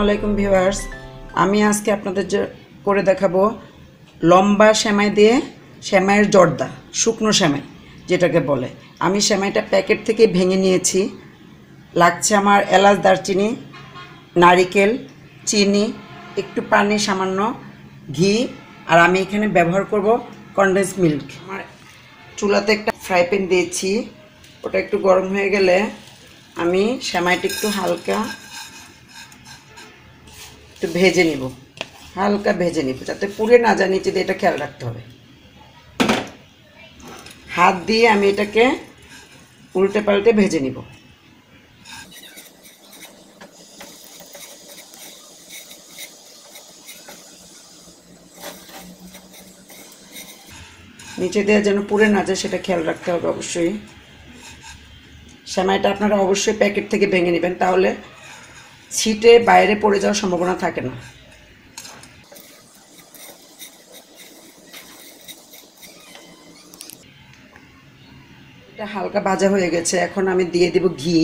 আলাইকুম ভিউয়ার্স, আমি আজকে আপনাদের করে দেখাবো লম্বা সেমাই দিয়ে সেমাইয়ের জর্দা, শুকনো সেমাই যেটাকে বলে। আমি সেমাইটা প্যাকেট থেকে ভেঙে নিয়েছি। লাগছে আমার এলাচ, দারচিনি, নারিকেল, চিনি, একটু পানি, সামান্য ঘি, আর আমি এখানে ব্যবহার করব কনডেন্স মিল্ক। আমার চুলাতে একটা ফ্রাই প্যান দিয়েছি, ওটা একটু গরম হয়ে গেলে আমি সেমাইটা একটু হালকা একটু ভেজে নিব, হালকা ভেজে নিব যাতে পুড়ে না যায় নিচে দিয়ে, এটা খেয়াল রাখতে হবে। হাত দিয়ে আমি এটাকে উল্টে পাল্টে ভেজে নিব। নিচে দিয়ে যেন পুড়ে না যায় সেটা খেয়াল রাখতে হবে অবশ্যই। সেমাইটা আপনারা অবশ্যই প্যাকেট থেকে ভেঙে নেবেন, তাহলে ছিটে বাইরে পড়ে যাওয়ার সম্ভাবনা থাকে না। এটা হালকা ভাজা হয়ে গেছে, এখন আমি দিয়ে দেব ঘি।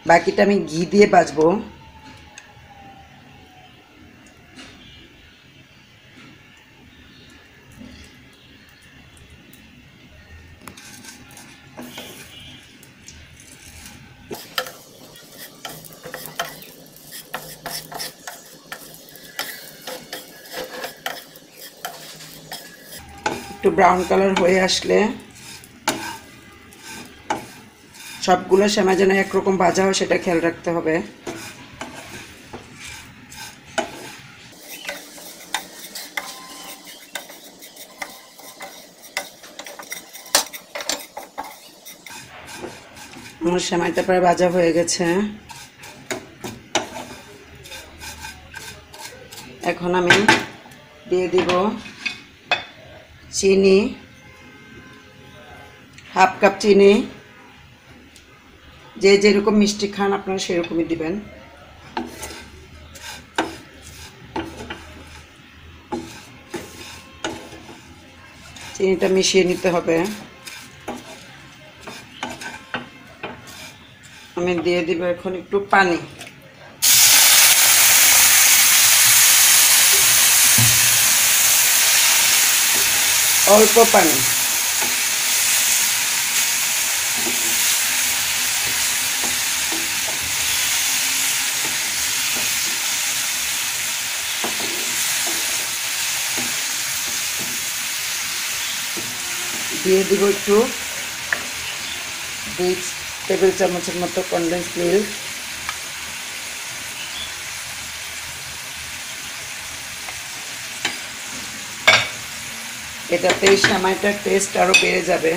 বাকিটা আমি ঘি দিয়ে ভাজবো। একটু ব্রাউন কালার হয়ে আসলে সবগুলো সেমাই যেন একরকম ভাজা হয় সেটা খেয়াল রাখতে হবে। আমার সেমাইটা প্রায় ভাজা হয়ে গেছে। এখন আমি দিয়ে দিব চিনি, হাফ কাপ চিনি। যে যেরকম মিষ্টি খান আপনারা সেরকমই দিবেন। চিনিটা মিশিয়ে নিতে হবে। আমি দিয়ে দিব এখন একটু পানি, অল্প পানি। দিয়ে দিব একটু 2 টেবিল চামচের মতো কনডেন্স মিল্ক। এটাতে সেমাইটার টেস্ট আরো বেড়ে যাবে।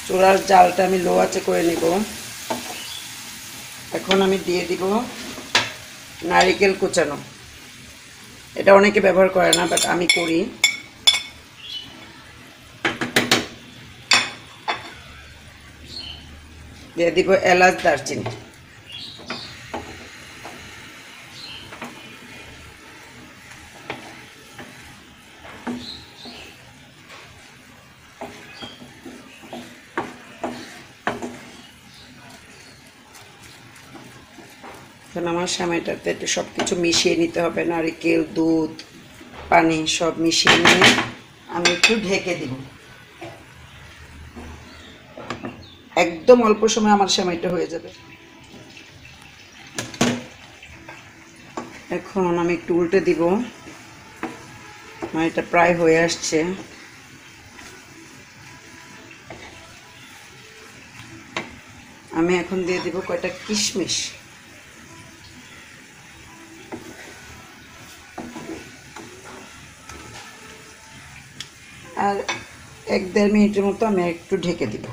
চুলার জালটা আমি লো আঁচে করে নিব। এখন আমি দিয়ে দিব নারিকেল কুচানো। এটা অনেকে ব্যবহার করে না, বাট আমি করি। দিয়ে দিব এলাচ, দারচিনি। এখন আমার সেমাইটাতে একটু সব কিছু মিশিয়ে নিতে হবে, নারিকেল, দুধ, পানি সব মিশিয়ে নিয়ে আমি একটু ঢেকে দিব। একদম অল্প সময় আমার সেমাইটা হয়ে যাবে। এখন আমি একটু উল্টে দিব। এটা প্রায় হয়ে আসছে। আমি এখন দিয়ে দিব কয়টা কিশমিশ। আর 1-1.5 মিনিটের মতো আমি একটু ঢেকে দিব।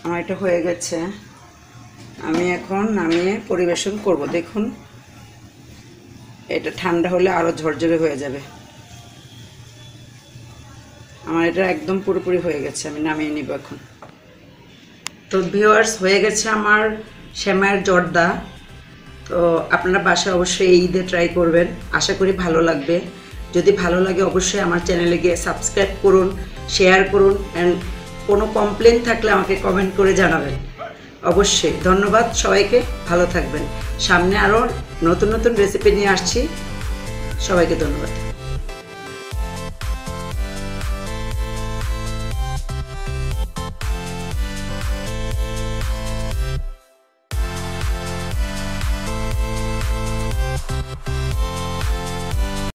আমার এটা হয়ে গেছে। আমি এখন নামিয়ে পরিবেশন করব। দেখুন, এটা ঠান্ডা হলে আরো ঝরঝরে হয়ে যাবে। আমার এটা একদম পুরোপুরি হয়ে গেছে, আমি নামিয়ে নিব এখন। তো ভিউয়ার্স, হয়ে গেছে আমার সেমাইয়ের জর্দা। তো আপনারা বাসায় অবশ্যই এই ঈদে ট্রাই করবেন, আশা করি ভালো লাগবে। যদি ভালো লাগে অবশ্যই আমার চ্যানেলে গিয়ে সাবস্ক্রাইব করুন, শেয়ার করুন অ্যান্ড কোনো কমপ্লেন থাকলে আমাকে কমেন্ট করে জানাবেন। অবশ্যই ধন্যবাদ সবাইকে, ভালো থাকবেন। সামনে আরও নতুন নতুন রেসিপি নিয়ে আসছি। সবাইকে ধন্যবাদ।